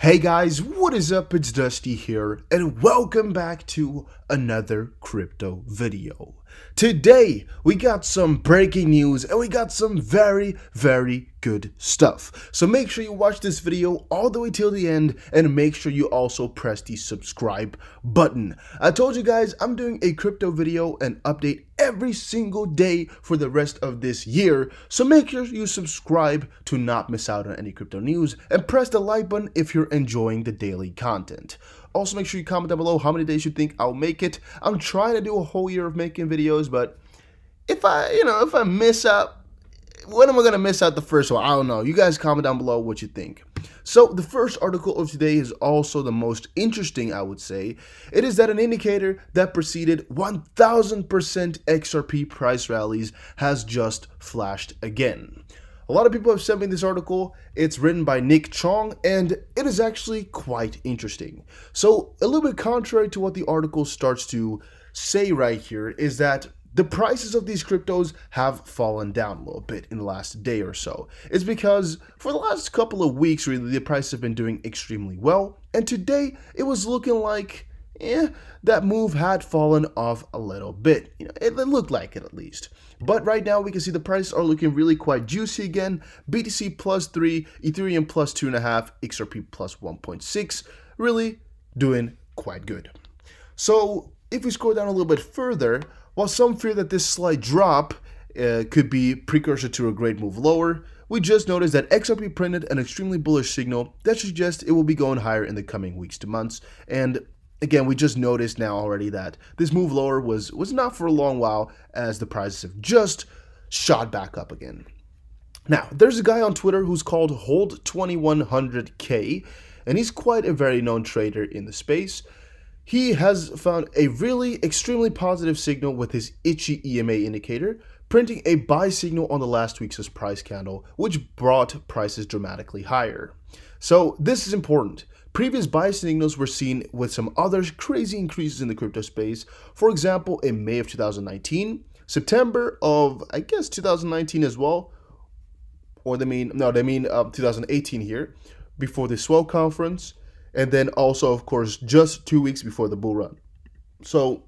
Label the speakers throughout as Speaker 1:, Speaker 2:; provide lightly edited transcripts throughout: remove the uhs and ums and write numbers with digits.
Speaker 1: Hey guys, what is up? It's Dusty here, and welcome back to another crypto video. Today, we got some breaking news and we got some very good stuff. So make sure you watch this video all the way till the end and make sure you also press the subscribe button. I told you guys I'm doing a crypto video and update every single day for the rest of this year, so make sure you subscribe to not miss out on any crypto news and press the like button if you're enjoying the daily content. Also, make sure you comment down below how many days you think I'll make it. I'm trying to do a whole year of making videos, but if I miss out, when am I going to miss out the first one? I don't know. You guys comment down below what you think. So the first article of today is also the most interesting, I would say. It is that an indicator that preceded 1000% XRP price rallies has just flashed again. A lot of people have sent me this article. It's written by Nick Chong, and it is actually quite interesting. So a little bit contrary to what the article starts to say right here is that the prices of these cryptos have fallen down a little bit in the last day or so. It's because for the last couple of weeks, really, the prices have been doing extremely well. And today, it was looking like, that move had fallen off a little bit. It looked like it at least. But right now, we can see the prices are looking really quite juicy again. BTC plus 3, Ethereum plus 2.5, XRP plus 1.6, really doing quite good. So if we scroll down a little bit further, while some fear that this slight drop could be precursor to a great move lower, we just noticed that XRP printed an extremely bullish signal that suggests it will be going higher in the coming weeks to months. And again, we just noticed now already that this move lower was not for a long while, as the prices have just shot back up again. Now, there's a guy on Twitter who's called Hold2100K, and he's quite a very known trader in the space. He has found a really extremely positive signal with his itchy EMA indicator, printing a buy signal on the last week's price candle, which brought prices dramatically higher. So this is important. Previous buy signals were seen with some other crazy increases in the crypto space. For example, in May of 2019, September of, 2019 as well, or they mean 2018 here, before the Swell conference, and then also, of course, just 2 weeks before the bull run. So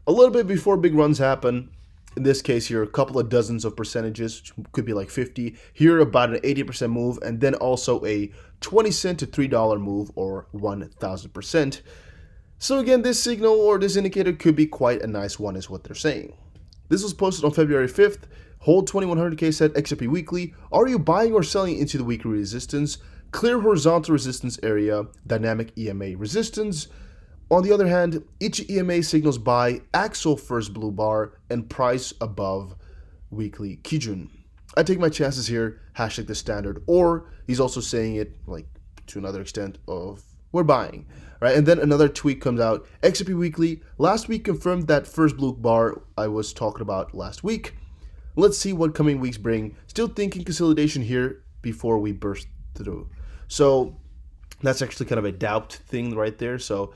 Speaker 1: a little bit before big runs happen, in this case here, a couple of dozens of percentages, which could be like 50. Here, about an 80% move, and then also a 20 cent to $3 move, or 1000%. So again, this signal or this indicator could be quite a nice one, is what they're saying. This was posted on February 5th. Hold2100K said, XRP Weekly, are you buying or selling into the weekly resistance? Clear horizontal resistance area, dynamic EMA resistance. On the other hand, each EMA signals buy, axial first blue bar, and price above weekly Kijun. I take my chances here, hashtag the standard, or he's also saying it like to another extent of we're buying, right? And then another tweet comes out, XRP Weekly, last week confirmed that first blue bar I was talking about last week. Let's see what coming weeks bring. Still thinking consolidation here before we burst through. So that's actually kind of a doubt thing right there. So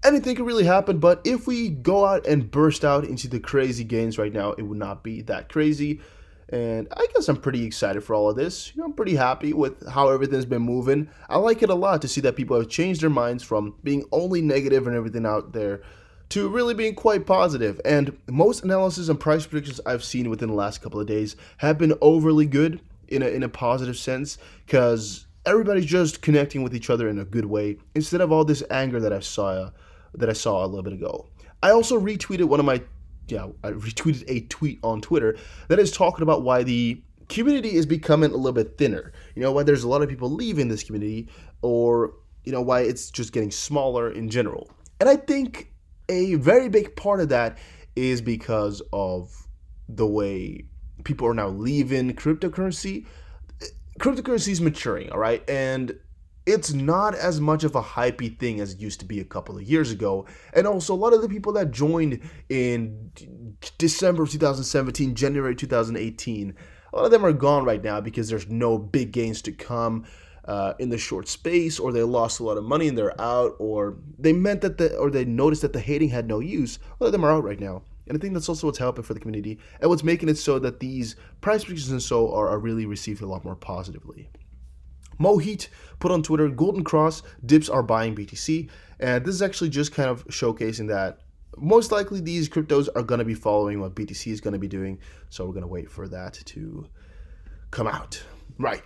Speaker 1: anything could really happen, but if we go out and burst out into the crazy gains right now, it would not be that crazy. And I guess I'm pretty excited for all of this. I'm pretty happy with how everything's been moving. I like it a lot to see that people have changed their minds from being only negative and everything out there to really being quite positive. And most analysis and price predictions I've seen within the last couple of days have been overly good in a positive sense, because everybody's just connecting with each other in a good way instead of all this anger that I saw a little bit ago. I also retweeted I retweeted a tweet on Twitter that is talking about why the community is becoming a little bit thinner. Why there's a lot of people leaving this community, or why it's just getting smaller in general. And I think a very big part of that is because of the way people are now leaving cryptocurrency. Cryptocurrency is maturing, all right? And it's not as much of a hypey thing as it used to be a couple of years ago. And also, a lot of the people that joined in December of 2017, January 2018, a lot of them are gone right now because there's no big gains to come in the short space, or they lost a lot of money and they're out, or they noticed that the hating had no use. A lot of them are out right now. And I think that's also what's helping for the community and what's making it so that these price predictions and so are really received a lot more positively. Mohit put on Twitter, Golden Cross dips are buying BTC, and this is actually just kind of showcasing that most likely these cryptos are going to be following what BTC is going to be doing, so we're going to wait for that to come out. Right.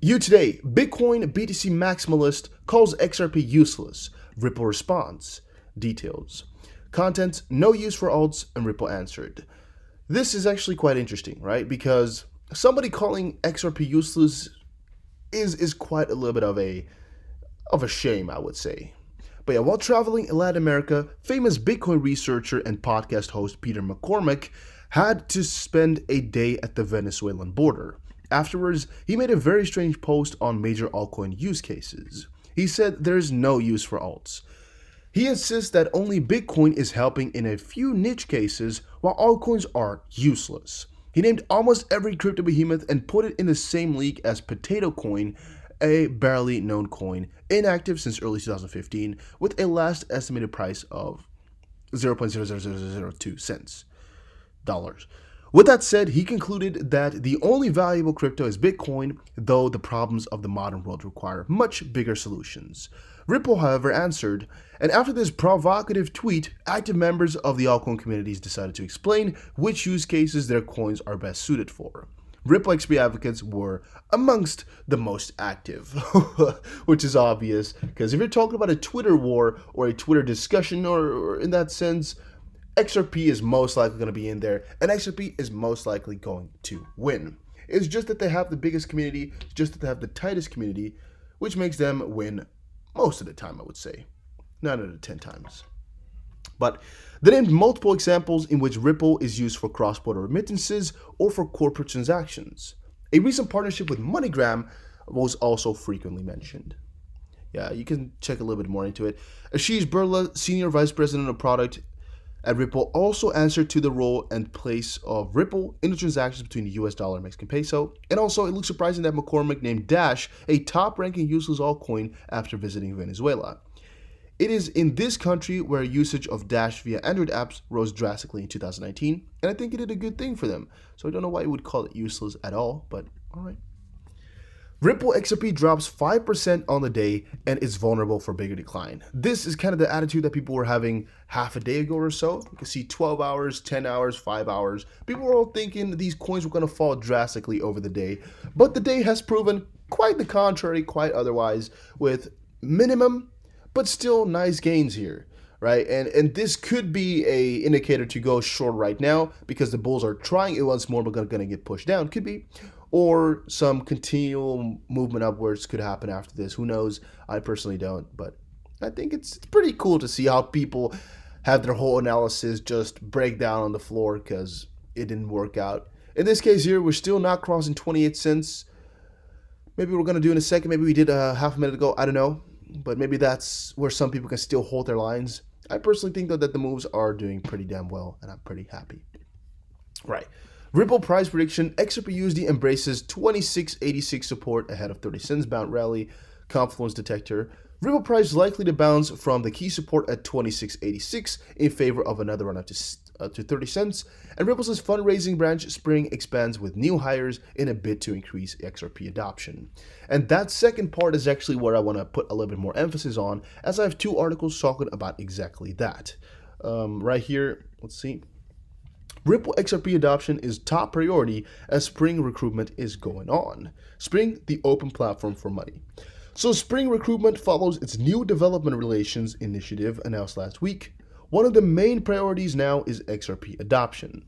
Speaker 1: You today, Bitcoin BTC maximalist calls XRP useless. Ripple responds. Details. Content, no use for alts, and Ripple answered. This is actually quite interesting, right? Because somebody calling XRP useless is quite a little bit of a shame, I would say. But yeah, while traveling in Latin America, famous Bitcoin researcher and podcast host Peter McCormack had to spend a day at the Venezuelan border. Afterwards, he made a very strange post on major altcoin use cases. He said there's no use for alts. He insists that only Bitcoin is helping in a few niche cases, while altcoins are useless. He named almost every crypto behemoth and put it in the same league as Potato Coin, a barely known coin, inactive since early 2015, with a last estimated price of 0.00002 cents. Dollars. With that said, he concluded that the only valuable crypto is Bitcoin, though the problems of the modern world require much bigger solutions. Ripple, however, answered, and after this provocative tweet, active members of the altcoin communities decided to explain which use cases their coins are best suited for. Ripple XP advocates were amongst the most active, which is obvious, because if you're talking about a Twitter war or a Twitter discussion, or in that sense, XRP is most likely going to be in there, and XRP is most likely going to win. It's just that they have the biggest community, it's just that they have the tightest community, which makes them win most of the time, I would say. 9 out of 10 times. But they named multiple examples in which Ripple is used for cross-border remittances or for corporate transactions. A recent partnership with MoneyGram was also frequently mentioned. Yeah, you can check a little bit more into it. Ashish Birla, Senior Vice President of Product at Ripple, also answered to the role and place of Ripple in the transactions between the US dollar and Mexican peso. And also, it looks surprising that McCormack named Dash a top-ranking useless altcoin after visiting Venezuela. It is in this country where usage of Dash via Android apps rose drastically in 2019, and I think it did a good thing for them. So I don't know why you would call it useless at all, but alright. Ripple XRP drops 5% on the day and is vulnerable for bigger decline. This is kind of the attitude that people were having half a day ago or so. You can see 12 hours, 10 hours, 5 hours. People were all thinking these coins were going to fall drastically over the day, but the day has proven quite the contrary, quite otherwise, with minimum but still nice gains here, right? And this could be a indicator to go short right now because the bulls are trying it once more but going to get pushed down. Could be. Or some continual movement upwards could happen after this. Who knows? I personally don't, but I think it's pretty cool to see how people have their whole analysis just break down on the floor because it didn't work out. In this case here, we're still not crossing 28 cents. Maybe we're going to do in a second. Maybe we did half a minute ago. I don't know. But maybe that's where some people can still hold their lines. I personally think, though, that the moves are doing pretty damn well, and I'm pretty happy. Right. Ripple price prediction, XRP-USD embraces 26.86 support ahead of 30 cents bound rally, confluence detector. Ripple price likely to bounce from the key support at 26.86 in favor of another run up to 30 cents. And Ripple's fundraising branch Spring expands with new hires in a bid to increase XRP adoption. And that second part is actually where I want to put a little bit more emphasis on, as I have 2 articles talking about exactly that. Right here, let's see. Ripple XRP adoption is top priority as Spring recruitment is going on. Spring, the open platform for money. So Spring recruitment follows its new development relations initiative announced last week. One of the main priorities now is XRP adoption.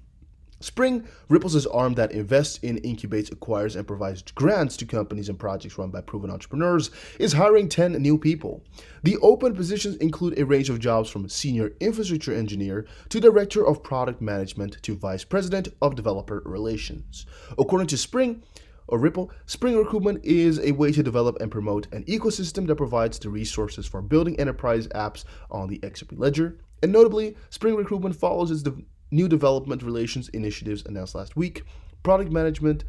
Speaker 1: Spring, Ripple's arm that invests in, incubates, acquires, and provides grants to companies and projects run by proven entrepreneurs, is hiring 10 new people. The open positions include a range of jobs from senior infrastructure engineer to director of product management to vice president of developer relations. According to Spring, or Ripple, Spring recruitment is a way to develop and promote an ecosystem that provides the resources for building enterprise apps on the XRP ledger. And notably, Spring recruitment follows its new development relations initiatives announced last week. Product management,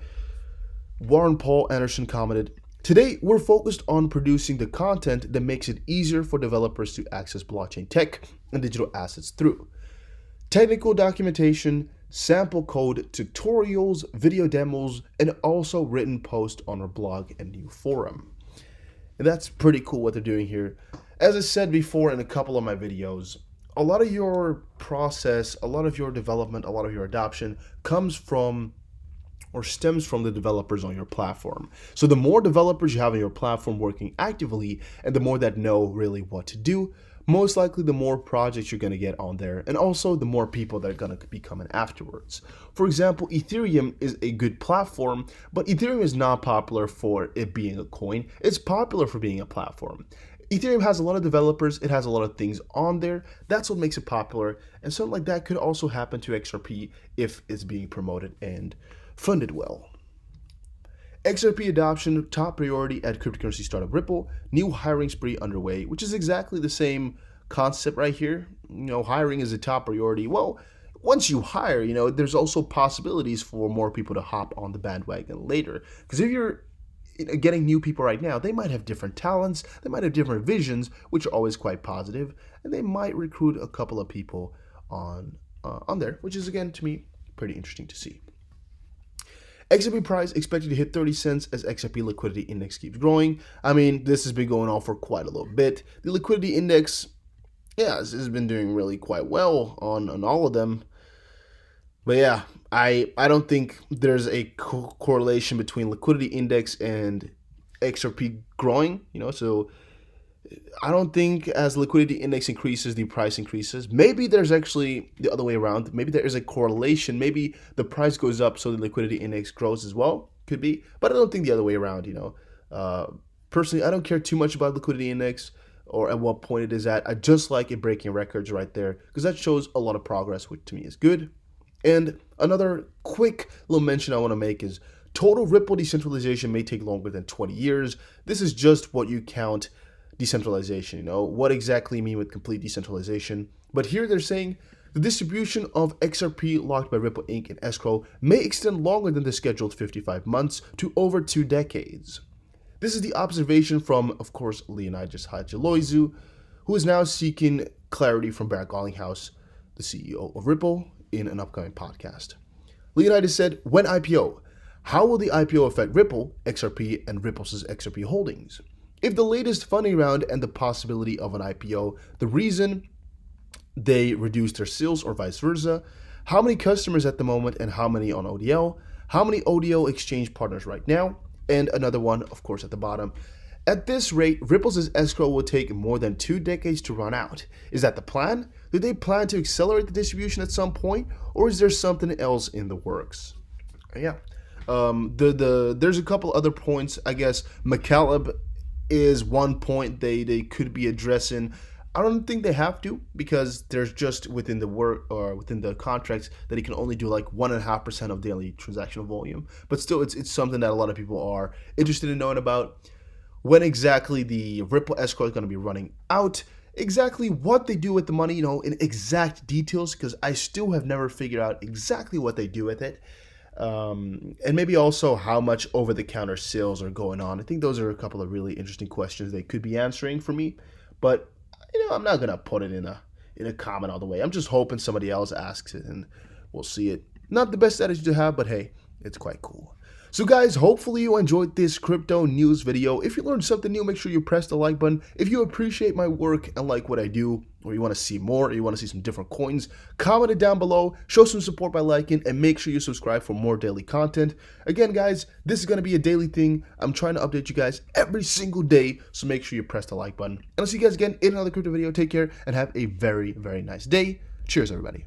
Speaker 1: Warren Paul Anderson commented, "Today, we're focused on producing the content that makes it easier for developers to access blockchain tech and digital assets through technical documentation, sample code, tutorials, video demos, and also written posts on our blog and new forum." And that's pretty cool what they're doing here. As I said before in a couple of my videos, a lot of your process, a lot of your development, a lot of your adoption comes from or stems from the developers on your platform. So the more developers you have on your platform working actively, and the more that know really what to do, most likely the more projects you're going to get on there, and also the more people that are going to be coming afterwards. For example, Ethereum is a good platform, but Ethereum is not popular for it being a coin. It's popular for being a platform. Ethereum has a lot of developers, it has a lot of things on there. That's what makes it popular, and something like that could also happen to XRP if it's being promoted and funded well. XRP adoption, top priority at cryptocurrency startup Ripple. New hiring spree underway, which is exactly the same concept right here. Hiring is a top priority. Well, once you hire, there's also possibilities for more people to hop on the bandwagon later. Because if you're getting new people right now, they might have different talents, they might have different visions, which are always quite positive, and they might recruit a couple of people on there, which is, again, to me, pretty interesting to see. XRP price expected to hit 30 cents as XRP liquidity index keeps growing. I mean, this has been going on for quite a little bit. The liquidity index, has been doing really quite well on all of them. But yeah, I don't think there's a correlation between liquidity index and XRP growing, so I don't think as liquidity index increases, the price increases. Maybe there's actually the other way around. Maybe there is a correlation. Maybe the price goes up, so the liquidity index grows as well. Could be, but I don't think the other way around. Personally, I don't care too much about liquidity index or at what point it is at. I just like it breaking records right there because that shows a lot of progress, which to me is good. And another quick little mention I want to make is total Ripple decentralization may take longer than 20 years. This is just what you count decentralization, what exactly you mean with complete decentralization. But here they're saying the distribution of XRP locked by Ripple Inc. in escrow may extend longer than the scheduled 55 months to over 2 decades. This is the observation from, of course, Leonidas Hadjiloizou, who is now seeking clarity from Barry Garlinghouse, the CEO of Ripple, in an upcoming podcast. Leonidas said, when IPO, how will the IPO affect Ripple, XRP, and Ripple's XRP holdings? If the latest funding round and the possibility of an IPO, the reason they reduced their sales or vice versa, how many customers at the moment and how many on ODL, how many ODL exchange partners right now, and another one, of course, at the bottom. At this rate, Ripple's escrow will take more than 2 decades to run out. Is that the plan? Do they plan to accelerate the distribution at some point, or is there something else in the works? Yeah. There's a couple other points. I guess McCaleb is one point they could be addressing. I don't think they have to because there's just within the work or within the contracts that he can only do like 1.5% of daily transactional volume. But still, it's something that a lot of people are interested in knowing about. When exactly the Ripple escrow is going to be running out, exactly what they do with the money, in exact details, because I still have never figured out exactly what they do with it. And maybe also how much over-the-counter sales are going on. I think those are a couple of really interesting questions they could be answering for me. But, I'm not going to put it in a comment all the way. I'm just hoping somebody else asks it and we'll see it. Not the best attitude to have, but hey, it's quite cool. So guys, hopefully you enjoyed this crypto news video. If you learned something new, make sure you press the like button. If you appreciate my work and like what I do, or you want to see more, or you want to see some different coins, comment it down below, show some support by liking, and make sure you subscribe for more daily content. Again, guys, this is going to be a daily thing. I'm trying to update you guys every single day, so make sure you press the like button. And I'll see you guys again in another crypto video. Take care, and have a very, very nice day. Cheers, everybody.